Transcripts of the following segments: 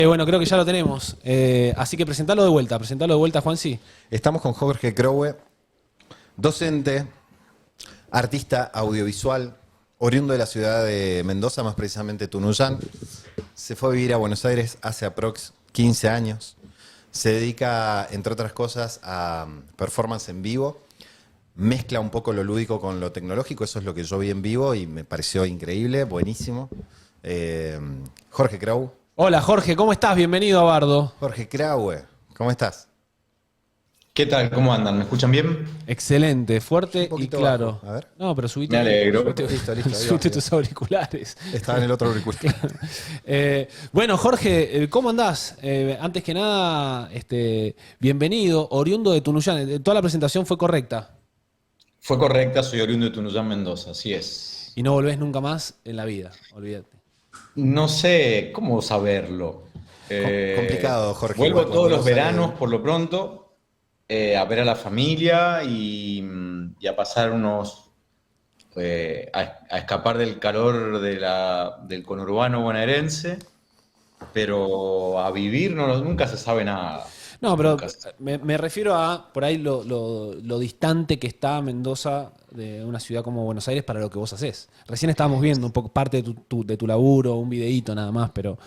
Bueno, creo que ya lo tenemos. Así que presentalo de vuelta, Juan, sí. Estamos con Jorge Crowe, docente, artista audiovisual, oriundo de la ciudad de Mendoza, más precisamente Tunuyán. Se fue a vivir a Buenos Aires hace aprox 15 años. Se dedica, entre otras cosas, a performance en vivo. Mezcla un poco lo lúdico con lo tecnológico. Eso es lo que yo vi en vivo y me pareció increíble, buenísimo. Jorge Crowe. Hola, Jorge, ¿cómo estás? Bienvenido a Bardo. Jorge Crowe, ¿cómo estás? ¿Qué tal? ¿Cómo andan? ¿Me escuchan bien? Excelente, fuerte Un y poquito claro. bajo. A ver. No, pero subite, Me alegro. subite tus auriculares. Estaba en el otro auricular. Bueno, Jorge, ¿cómo andás? Antes que nada, bienvenido, oriundo de Tunuyán. Toda la presentación fue correcta. Fue correcta, soy oriundo de Tunuyán, Mendoza, así es. Y no volvés nunca más en la vida, olvídate. No sé cómo saberlo. Complicado, Jorge. Vuelvo igual, todos cuando los uno sale veranos, por lo pronto, a ver a la familia y a pasar a escapar del calor del conurbano bonaerense, pero a vivir nunca se sabe nada. No, pero Nunca me refiero a por ahí lo distante que está Mendoza de una ciudad como Buenos Aires para lo que vos hacés. Recién estábamos viendo un poco parte de tu laburo, un videíto nada más, pero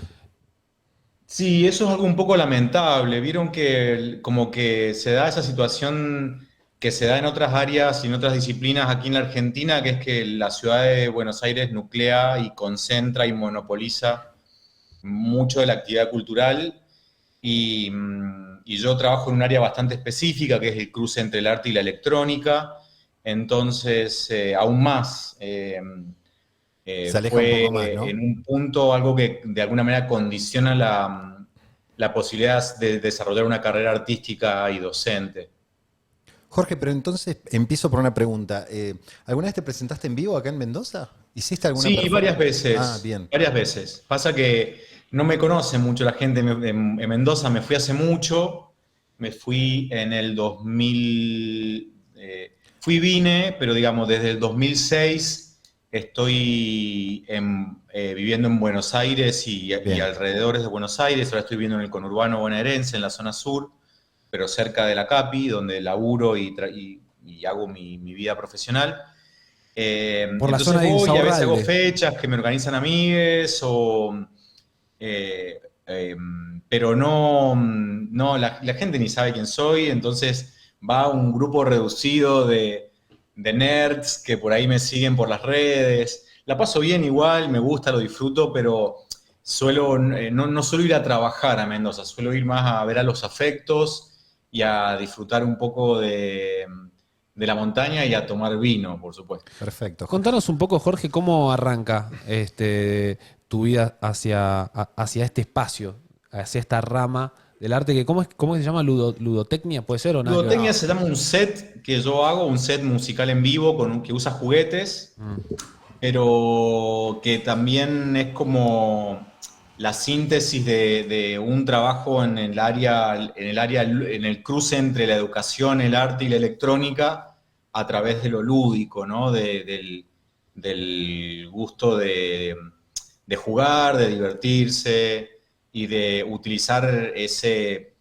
Sí, eso es algo un poco lamentable. Vieron que como que se da esa situación que se da en otras áreas y en otras disciplinas aquí en la Argentina, que es que la ciudad de Buenos Aires nuclea y concentra y monopoliza mucho de la actividad cultural y yo trabajo en un área bastante específica, que es el cruce entre el arte y la electrónica. Entonces, aún más. se aleja un Fue poco más, ¿no? en un punto algo que de alguna manera condiciona la posibilidad de desarrollar una carrera artística y docente. Jorge, pero entonces empiezo por una pregunta. ¿Alguna vez te presentaste en vivo acá en Mendoza? ¿Hiciste alguna Sí, varias performance? Ah, veces, bien. varias veces. Pasa que no me conoce mucho la gente en Mendoza, me fui hace mucho, me fui en el 2000, fui y vine, pero digamos desde el 2006 estoy viviendo en Buenos Aires y Bien. alrededores de Buenos Aires, ahora estoy viviendo en el conurbano bonaerense, en la zona sur, pero cerca de la CAPI, donde laburo y hago mi vida profesional. por la Entonces zona de voy y a veces hago Insaurralde. fechas que me organizan amigues eh, eh, pero no la gente ni sabe quién soy, entonces va un grupo reducido de nerds que por ahí me siguen por las redes. La paso bien igual, me gusta, lo disfruto, pero no suelo ir a trabajar a Mendoza, suelo ir más a ver a los afectos y a disfrutar un poco de la montaña y a tomar vino, por supuesto. Perfecto, Jorge. Contanos un poco, Jorge, cómo arranca tu vida hacia este espacio, hacia esta rama del arte, que ¿cómo se llama? ¿Ludotecnia? ¿Puede ser o nada que ver? Ludotecnia se llama un set que yo hago, un set musical en vivo que usa juguetes, Mm. pero que también es como la síntesis de un trabajo en el cruce entre la educación, el arte y la electrónica a través de lo lúdico, ¿no? Del gusto de jugar, de divertirse y de utilizar ese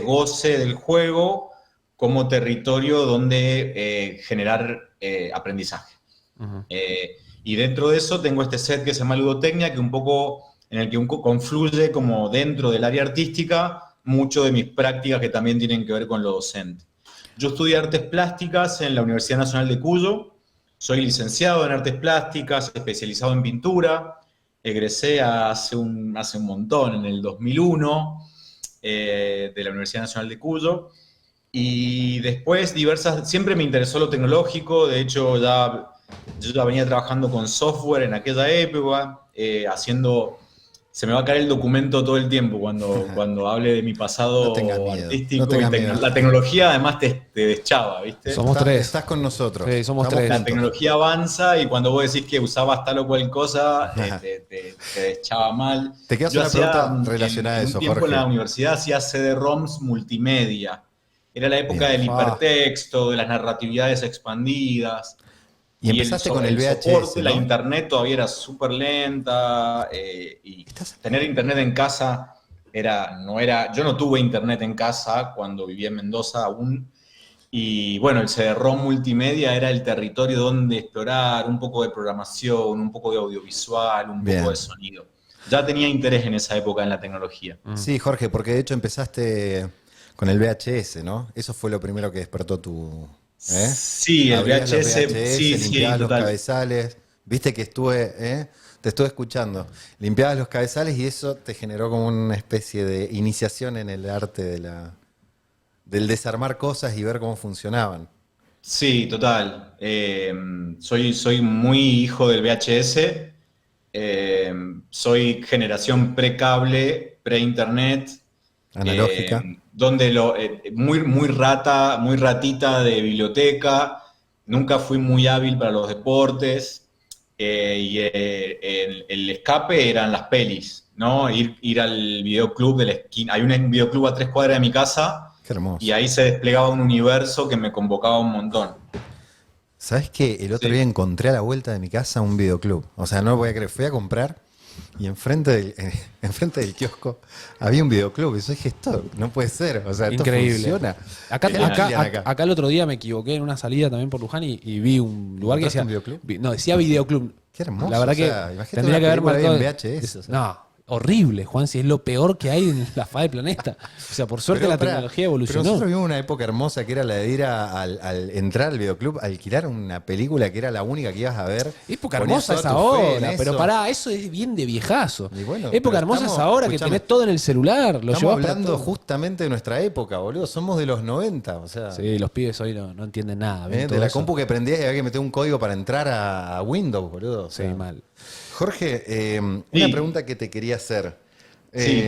goce del juego como territorio donde generar aprendizaje. Ujú. Y dentro de eso tengo este set que se llama Ludotecnia, que un poco, en el que confluye como dentro del área artística mucho de mis prácticas que también tienen que ver con lo docente. Yo estudié artes plásticas en la Universidad Nacional de Cuyo, soy licenciado en artes plásticas, especializado en pintura, egresé hace un montón, en el 2001, de la Universidad Nacional de Cuyo, y después siempre me interesó lo tecnológico, de hecho yo ya venía trabajando con software en aquella época, se me va a caer el documento todo el tiempo cuando hable de mi No tengas pasado miedo, no artístico tengas miedo. la tecnología además te deschaba, ¿viste? Somos tres. Estás con nosotros. Sí, somos Estamos tres. La juntos. tecnología avanza y cuando vos decís que usabas tal o cual cosa, te deschaba mal. Te quedas Yo una pregunta relacionada a en un eso, tiempo en la Jorge. universidad hacía CD-ROMs multimedia. Era la época Bien. del Ah, hipertexto, de las narratividades expandidas. Y Y empezaste con el el VHS, soporte, la ¿no? internet todavía era súper lenta. Y Estás... tener internet en casa yo no tuve internet en casa cuando vivía en Mendoza aún. Y bueno, el CD-ROM multimedia era el territorio donde explorar un poco de programación, un poco de audiovisual, un poco Bien. de sonido. Ya tenía interés en esa época en la tecnología. Sí, Jorge, porque de hecho empezaste con el VHS, ¿no? Eso fue lo primero que despertó tu... ¿eh? Sí, el Abrías los VHS, sí, sí, limpiabas los total. cabezales. Viste que te estuve escuchando. Limpiabas los cabezales y eso te generó como una especie de iniciación en el arte del desarmar cosas y ver cómo funcionaban. Sí, total. Soy muy hijo del VHS. Soy generación pre-cable, pre-internet. Analógica. Donde muy ratita de biblioteca, nunca fui muy hábil para los deportes, el escape eran las pelis, ¿no? Ir al videoclub de la esquina. Hay un videoclub a 3 cuadras de mi casa Qué y hermoso. ahí se desplegaba un universo que me convocaba un montón. ¿Sabes qué? El otro día Sí. encontré a la vuelta de mi casa un videoclub. O sea, no lo voy a creer. Fui a comprar y enfrente del kiosco había un videoclub. Y yo dije, esto no puede ser. O sea, esto Increíble. funciona. Acá, ¿Qué Genial. acá, alquilan acá el otro día me equivoqué en una salida también por Luján y vi un lugar que ¿Encontraste decía. un videoclub? No, decía videoclub. Qué hermoso. La verdad o sea, que imagínate tendría una que haber película ahí marcado. en VHS. O sea. No, horrible, Juan, si es lo peor que hay en la faz del planeta. O sea, por suerte Pero, la pará, tecnología pero evolucionó. nosotros vivimos una época hermosa que era la de ir al entrar al videoclub, alquilar una película que era la única que ibas a ver. Época Ponías hermosa toda es tu fe ahora, en pero eso. pará, eso es bien de viejazo. Y bueno, Época pero hermosa es estamos- ahora que escuchame, tenés todo en el celular, lo Estamos llevas para hablando todo. justamente de nuestra época, boludo. Somos de los 90, o sea, Sí, los pibes hoy no entienden nada. ven de todo la eso. compu que prendías y había que meter un código para entrar a Windows, boludo. O Sí, sea. mal. Jorge, una Sí. pregunta que te quería hacer. Sí.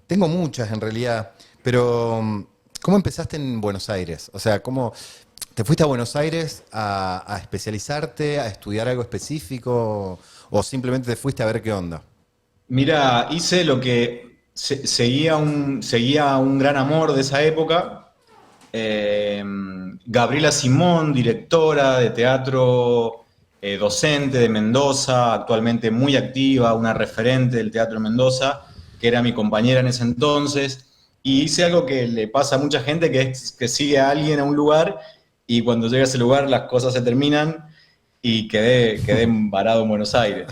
Tengo muchas en realidad, pero ¿cómo empezaste en Buenos Aires? O sea, ¿cómo te fuiste a Buenos Aires a especializarte, a estudiar algo específico o simplemente te fuiste a ver qué onda? Mira, hice lo que seguía un gran amor de esa época. Eh, Gabriela Simón, directora de teatro, docente de Mendoza, actualmente muy activa, una referente del teatro en Mendoza, que era mi compañera en ese entonces. Y hice algo que le pasa a mucha gente, que es que sigue a alguien a un lugar y cuando llega a ese lugar las cosas se terminan y quedé varado en Buenos Aires.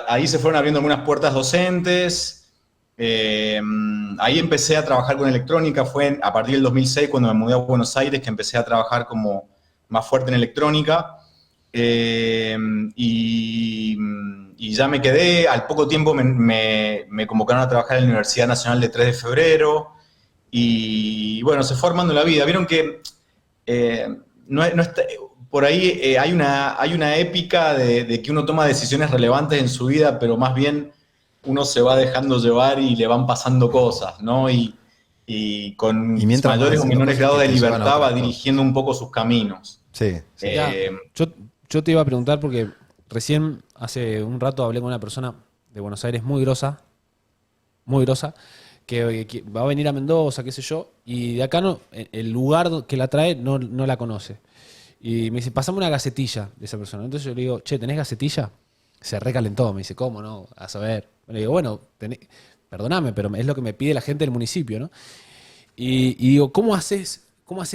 Ahí se fueron abriendo algunas puertas docentes. Ahí empecé a trabajar con electrónica. Fue a partir del 2006, cuando me mudé a Buenos Aires, que empecé a trabajar como más fuerte en electrónica. Eh, y, y ya me quedé. Al poco tiempo me convocaron a trabajar en la Universidad Nacional de 3 de Febrero. Y bueno, se fue armando la vida. Vieron que eh, no está, por ahí hay una épica de que uno toma decisiones relevantes en su vida, pero más bien uno se va dejando llevar y le van pasando cosas, ¿no? Y Y con mientras vas mayores o haciendo menores cosas grados que de te llevan a libertad va otras cosas. dirigiendo un poco sus caminos. Sí, sí. Ya, Eh, yo te iba a preguntar porque recién hace un rato hablé con una persona de Buenos Aires muy grosa, que va a venir a Mendoza, qué sé yo, y de acá no, el lugar que la trae no la conoce. Y me dice, pasame una gacetilla de esa persona. Entonces yo le digo, che, ¿tenés gacetilla? Se recalentó, me dice, ¿cómo no? A saber. Le digo, bueno, perdóname, pero es lo que me pide la gente del municipio, ¿no? Y digo, cómo haces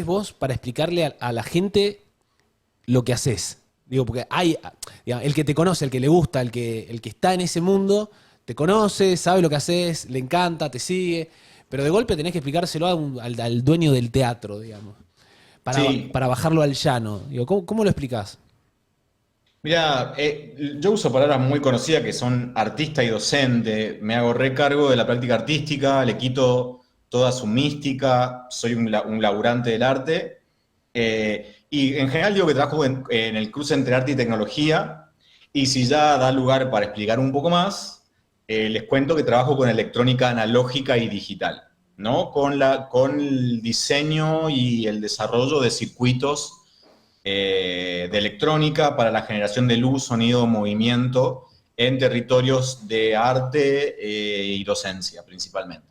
vos para explicarle a la gente lo que haces? Digo, porque digamos, el que te conoce, el que le gusta, el que está en ese mundo, te conoce, sabe lo que haces, le encanta, te sigue, pero de golpe tenés que explicárselo al dueño del teatro, digamos, sí, para bajarlo al llano. Digo, ¿cómo lo explicás? mira, yo uso palabras muy conocidas que son artista y docente. Me hago recargo de la práctica artística, le quito toda su mística, soy un laburante del arte. Y en general digo que trabajo en el cruce entre arte y tecnología. Y si ya da lugar para explicar un poco más, les cuento que trabajo con electrónica analógica y digital, ¿no? Con el diseño y el desarrollo de circuitos de electrónica para la generación de luz, sonido, movimiento en territorios de arte y docencia principalmente.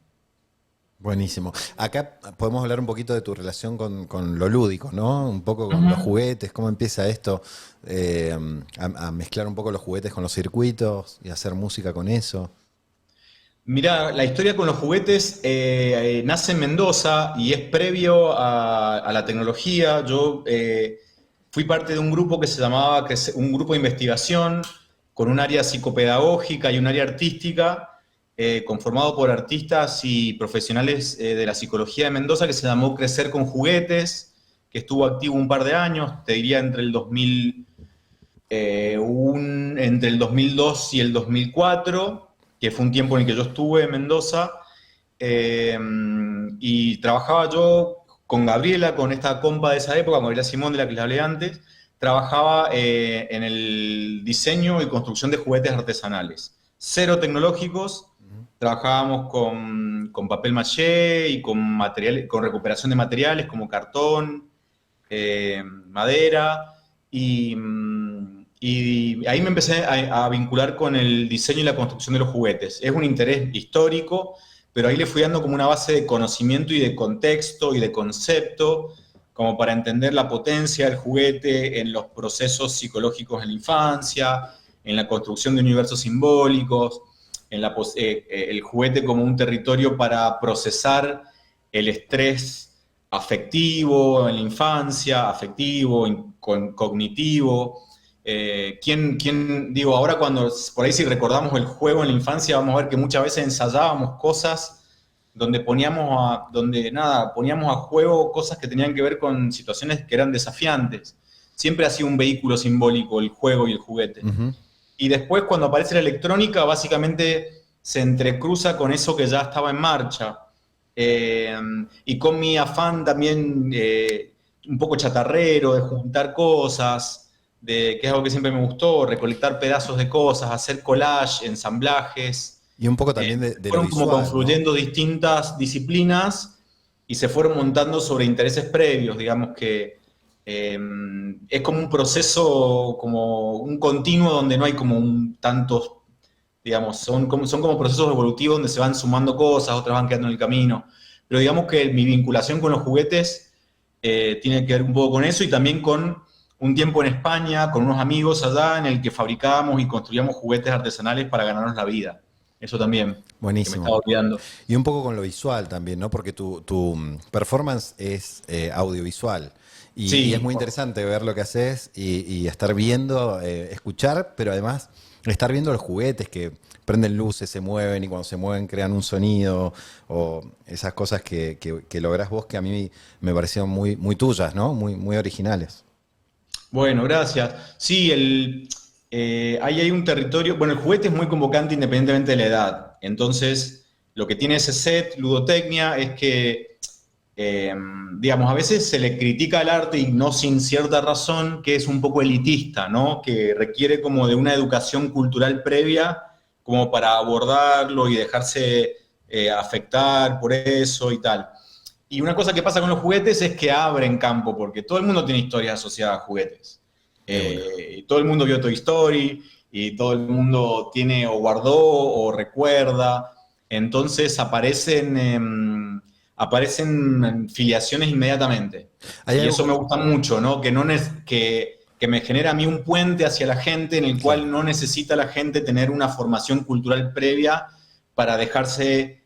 Buenísimo. Acá podemos hablar un poquito de tu relación con lo lúdico, ¿no? Un poco con los juguetes, cómo empieza esto, eh, a mezclar un poco los juguetes con los circuitos y hacer música con eso. Mirá, la historia con los juguetes nace en Mendoza y es previo a la tecnología. Yo fui parte de un grupo que se llamaba, un grupo de investigación con un área psicopedagógica y un área artística, conformado por artistas y profesionales de la psicología de Mendoza, que se llamó Crecer con Juguetes, que estuvo activo un par de años, te diría entre el 2000, entre el 2002 y el 2004, que fue un tiempo en el que yo estuve en Mendoza, eh, y trabajaba yo con Gabriela, con esta compa de esa época, con Gabriela Simón, de la que les hablé antes, trabajaba en el diseño y construcción de juguetes artesanales, cero tecnológicos. Trabajábamos con papel maché y con, con recuperación de materiales como cartón, madera, y ahí me empecé a vincular con el diseño y la construcción de los juguetes. Es un interés histórico, pero ahí le fui dando como una base de conocimiento y de contexto y de concepto, como para entender la potencia del juguete en los procesos psicológicos en la infancia, en la construcción de universos simbólicos, en el juguete como un territorio para procesar el estrés afectivo en la infancia, afectivo, cognitivo. Digo, ahora cuando, por ahí si recordamos el juego en la infancia, vamos a ver que muchas veces ensayábamos cosas donde poníamos a juego cosas que tenían que ver con situaciones que eran desafiantes. Siempre ha sido un vehículo simbólico el juego y el juguete. Ujú. Y después, cuando aparece la electrónica, básicamente se entrecruza con eso que ya estaba en marcha. Y con mi afán también un poco chatarrero de juntar cosas, que es algo que siempre me gustó, recolectar pedazos de cosas, hacer collage, ensamblajes. Y un poco también de lo Fueron como visual, ¿no? confluyendo distintas disciplinas y se fueron montando sobre intereses previos, digamos que es como un proceso, como un continuo donde no hay como tantos, digamos, son como procesos evolutivos donde se van sumando cosas, otras van quedando en el camino. Pero digamos que mi vinculación con los juguetes tiene que ver un poco con eso y también con un tiempo en España, con unos amigos allá, en el que fabricábamos y construíamos juguetes artesanales para ganarnos la vida. Eso también, que me Buenísimo. estaba olvidando. Y un poco con lo visual también, ¿no? Porque tu performance es audiovisual. Y es Sí, muy interesante ver lo que haces y estar viendo, escuchar, pero además estar viendo los juguetes que prenden luces, se mueven y cuando se mueven crean un sonido o esas cosas que lográs vos que a mí me parecieron muy, muy tuyas, ¿no? Muy, muy originales. bueno, gracias. Sí, ahí hay un territorio. Bueno, el juguete es muy convocante independientemente de la edad. Entonces, lo que tiene ese set, Ludotecnia, es que, eh, digamos, a veces se le critica al arte y no sin cierta razón, que es un poco elitista, ¿no? Que requiere como de una educación cultural previa como para abordarlo y dejarse afectar por eso y tal. Y una cosa que pasa con los juguetes es que abren campo, porque todo el mundo tiene historias asociadas a juguetes. De una. Todo el mundo vio Toy Story y todo el mundo tiene o guardó o recuerda. Entonces aparecen filiaciones inmediatamente. Hay Y algo eso me gusta mucho, ¿no? Que me genera a mí un puente hacia la gente en el claro. cual no necesita la gente tener una formación cultural previa para dejarse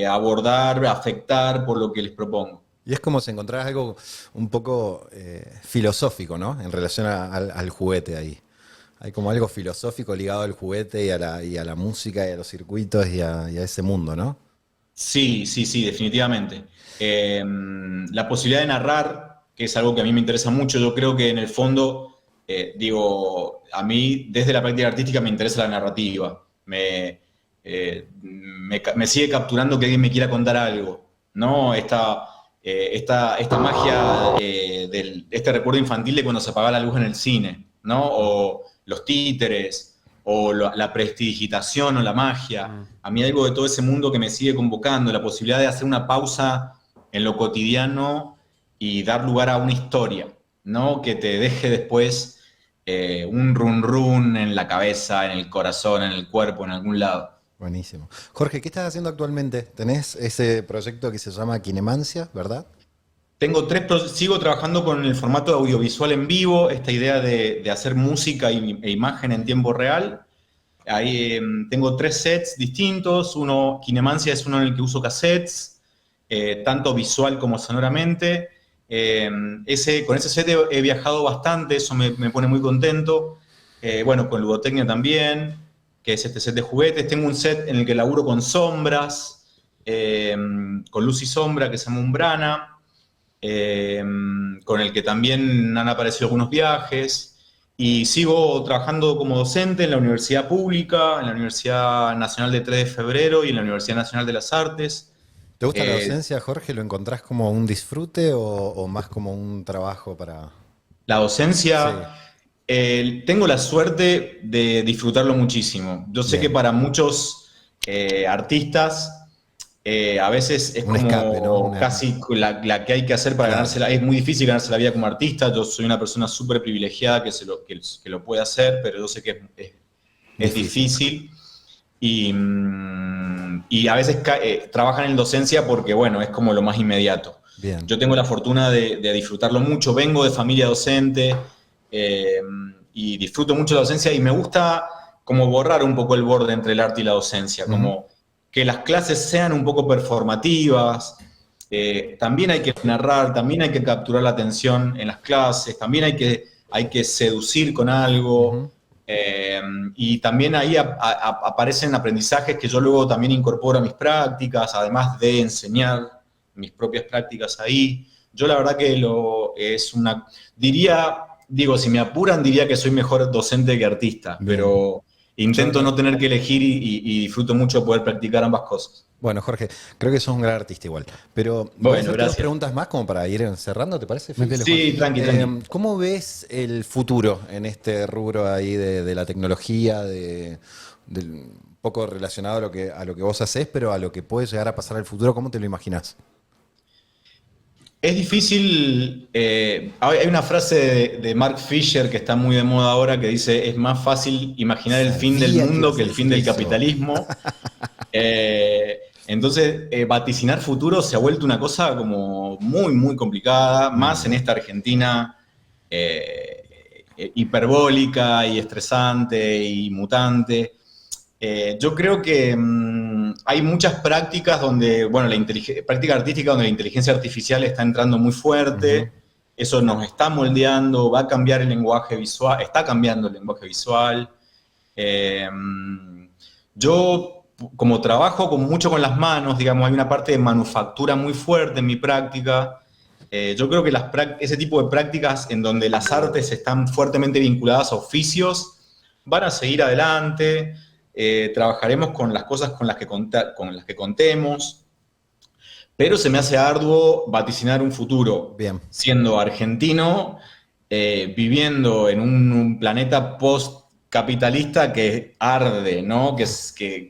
abordar, afectar por lo que les propongo. Y es como si encontraras algo un poco filosófico, ¿no? En relación al juguete ahí. Hay como algo filosófico ligado al juguete y a la música y a los circuitos y a ese mundo, ¿no? Sí, sí, sí, definitivamente. La posibilidad de narrar, que es algo que a mí me interesa mucho, yo creo que en el fondo, digo, a mí desde la práctica artística me interesa la narrativa. Me sigue capturando que alguien me quiera contar algo, ¿no? Esta magia este recuerdo infantil de cuando se apagaba la luz en el cine, ¿no? O los títeres, o la prestidigitación o la magia. Mm. A mí hay algo de todo ese mundo que me sigue convocando, la posibilidad de hacer una pausa en lo cotidiano y dar lugar a una historia, ¿no? Que te deje después un run run en la cabeza, en el corazón, en el cuerpo, en algún lado. Buenísimo. Jorge, ¿qué estás haciendo actualmente? Tenés ese proyecto que se llama Kinemancia, ¿verdad? Sigo trabajando con el formato de audiovisual en vivo, esta idea de hacer música e imagen en tiempo real. Ahí tengo 3 sets distintos. Kinemancia es uno en el que uso cassettes, tanto visual como sonoramente. Con ese set he viajado bastante, eso me pone muy contento. Bueno, con Ludotecnia también, que es este set de juguetes. Tengo un set en el que laburo con sombras, con luz y sombra, que se llama Umbrana, con el que también han aparecido algunos viajes. Y sigo trabajando como docente en la universidad pública, en la Universidad Nacional de 3 de Febrero y en la Universidad Nacional de las Artes. ¿Te gusta la Eh, docencia, Jorge? ¿Lo encontrás como un disfrute o más como un trabajo para...? la Sí, docencia, tengo la suerte de disfrutarlo muchísimo. Yo sé que bien. para muchos artistas a veces es Un escape, ¿no? como casi la que hay que hacer para Claro, ganársela. Es muy difícil ganarse la vida como artista. Yo soy una persona súper privilegiada que lo puede hacer, pero yo sé que es difícil. difícil. Y a veces trabajan en docencia porque, bueno, es como lo más inmediato. Bien. Yo tengo la fortuna de disfrutarlo mucho, vengo de familia docente eh, y disfruto mucho la docencia y me gusta como borrar un poco el borde entre el arte y la docencia, Ujú. como que las clases sean un poco performativas, también hay que narrar, también hay que capturar la atención en las clases, también hay que seducir con algo. Ujú. Y también ahí aparecen aprendizajes que yo luego también incorporo a mis prácticas, además de enseñar mis propias prácticas ahí. Yo la verdad que digo, si me apuran diría que soy mejor docente que artista, Bien. pero Yo intento no- no tener que elegir y disfruto mucho poder practicar ambas cosas. Bueno, Jorge, creo que sos un gran artista igual. Pero voy a Bueno, hacerte dos gracias. preguntas más como para ir cerrando, ¿te parece, Fede? Métele, Juan. Sí, tranqui, tranqui. ¿Cómo ves el futuro en este rubro ahí de la tecnología, un poco relacionado a lo que vos hacés, pero a lo que puede llegar a pasar en el futuro? ¿Cómo te lo imaginás? Es difícil, hay una frase de Mark Fisher que está muy de moda ahora que dice, es más fácil imaginar el fin del Sabía que mundo ibas que a el fin decir del eso. capitalismo. Entonces, vaticinar futuro se ha vuelto una cosa como muy, muy complicada, más en esta Argentina hiperbólica y estresante y mutante. Yo creo que hay muchas prácticas donde, bueno, práctica artística donde la inteligencia artificial está entrando muy Ujú. fuerte, eso nos está moldeando, va a cambiar el lenguaje visual, está cambiando el lenguaje visual. Eh, yo, como trabajo mucho con las manos, digamos, hay una parte de manufactura muy fuerte en mi práctica. Yo creo que ese tipo de prácticas en donde las artes están fuertemente vinculadas a oficios van a seguir adelante. Trabajaremos con las cosas con las que contemos, pero se me hace arduo vaticinar un futuro Bien. siendo argentino, viviendo en un planeta post-capitalista que arde, ¿no?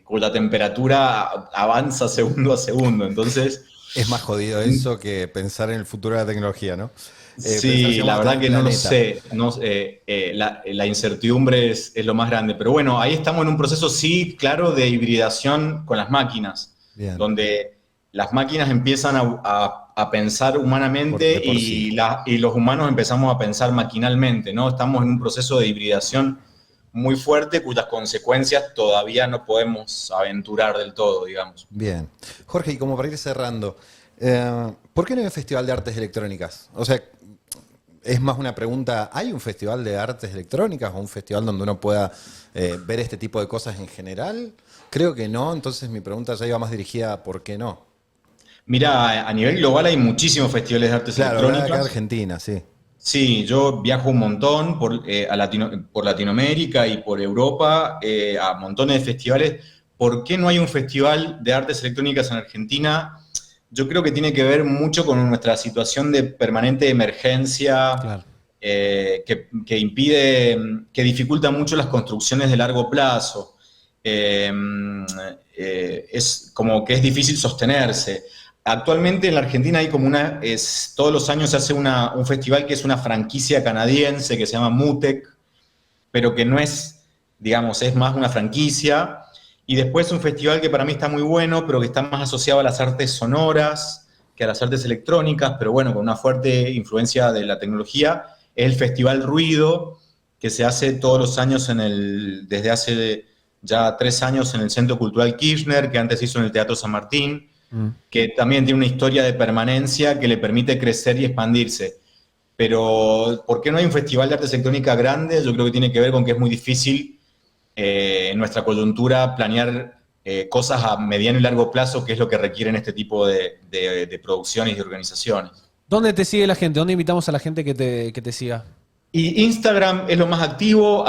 Cuya temperatura avanza segundo a segundo. Entonces, Es más jodido eso que pensar en el futuro de la tecnología, ¿no? Pensar si sí, vamos la a tener verdad un que no lo planeta. sé. No, la incertidumbre es lo más grande. Pero bueno, ahí estamos en un proceso, sí, claro, de hibridación con las máquinas, Bien. donde las máquinas empiezan a pensar humanamente De por sí. y los humanos empezamos a pensar maquinalmente, ¿no? Estamos en un proceso de hibridación muy fuerte cuyas consecuencias todavía no podemos aventurar del todo, digamos. Bien. Jorge, y como para ir cerrando, ¿por qué no hay un festival de artes electrónicas? O sea, es más una pregunta, ¿hay un festival de artes electrónicas o un festival donde uno pueda ver este tipo de cosas en general? Creo que no, entonces mi pregunta ya iba más dirigida a ¿por qué no? Mira, a nivel global hay muchísimos festivales de artes Claro, hablaba de acá de electrónicas. Argentina, sí. Sí, yo viajo un montón por Latinoamérica y por Europa a montones de festivales. ¿Por qué no hay un festival de artes electrónicas en Argentina? Yo creo que tiene que ver mucho con nuestra situación de permanente emergencia Claro. que impide, que dificulta mucho las construcciones de largo plazo. Eh, es como que es difícil sostenerse. Actualmente en la Argentina hay como todos los años se hace un festival que es una franquicia canadiense que se llama MUTEC, pero que no es, digamos, es más una franquicia Y después un festival que para mí está muy bueno, pero que está más asociado a las artes sonoras que a las artes electrónicas, pero bueno, con una fuerte influencia de la tecnología, es el Festival Ruido, que se hace todos los años desde hace ya 3 años en el Centro Cultural Kirchner, que antes hizo en el Teatro San Martín, que también tiene una historia de permanencia que le permite crecer y expandirse. Pero, ¿por qué no hay un festival de artes electrónicas grande? Yo creo que tiene que ver con que es muy difícil en nuestra coyuntura planear cosas a mediano y largo plazo, que es lo que requieren este tipo de producciones y de organizaciones. ¿Dónde te sigue la gente? ¿Dónde invitamos a la gente que te siga? Y Instagram es lo más activo,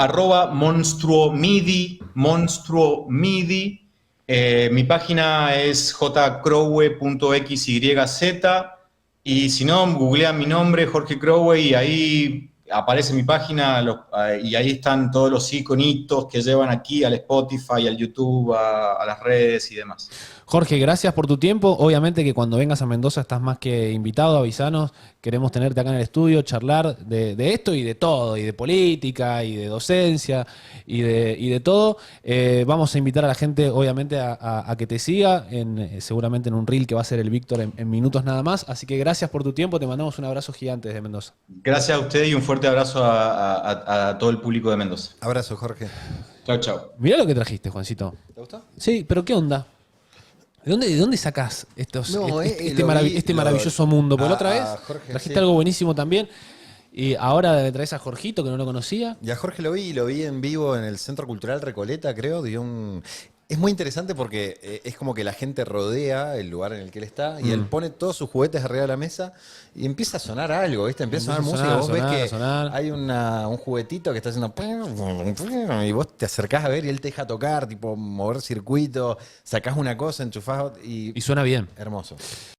@monstruomidi, monstruomidi. Mi página es jcrowe.xyz. Y si no, googlean mi nombre, Jorge Crowe, y ahí aparece mi página, y ahí están todos los iconitos que llevan aquí al Spotify, al YouTube, a las redes y demás. Jorge, gracias por tu tiempo. Obviamente que cuando vengas a Mendoza estás más que invitado, avisanos. Queremos tenerte acá en el estudio, charlar de esto y de todo, y de política, y de docencia, y de todo. Vamos a invitar a la gente, obviamente, a que te siga, seguramente en un reel que va a ser el Víctor en minutos nada más. Así que gracias por tu tiempo, te mandamos un abrazo gigante desde Mendoza. Gracias a usted y un fuerte abrazo a todo el público de Mendoza. Abrazo, Jorge. Chao, chao. Mirá lo que trajiste, Juancito. ¿Te gustó? Sí, pero ¿qué onda? ¿De dónde sacás No, este lo vi, maravilloso mundo? Porque la otra vez Jorge, trajiste sí. algo buenísimo también. Y ahora me traes a Jorgito, que no lo conocía. Y a Jorge lo vi en vivo en el Centro Cultural Recoleta, creo. Es muy interesante porque es como que la gente rodea el lugar en el que él está y él pone todos sus juguetes arriba de la mesa y empieza a sonar algo, ¿viste? Empieza a sonar música. Vos ves que hay un juguetito que está haciendo y vos te acercás a ver y él te deja tocar, tipo mover circuito, sacás una cosa, enchufás y Y suena bien. hermoso.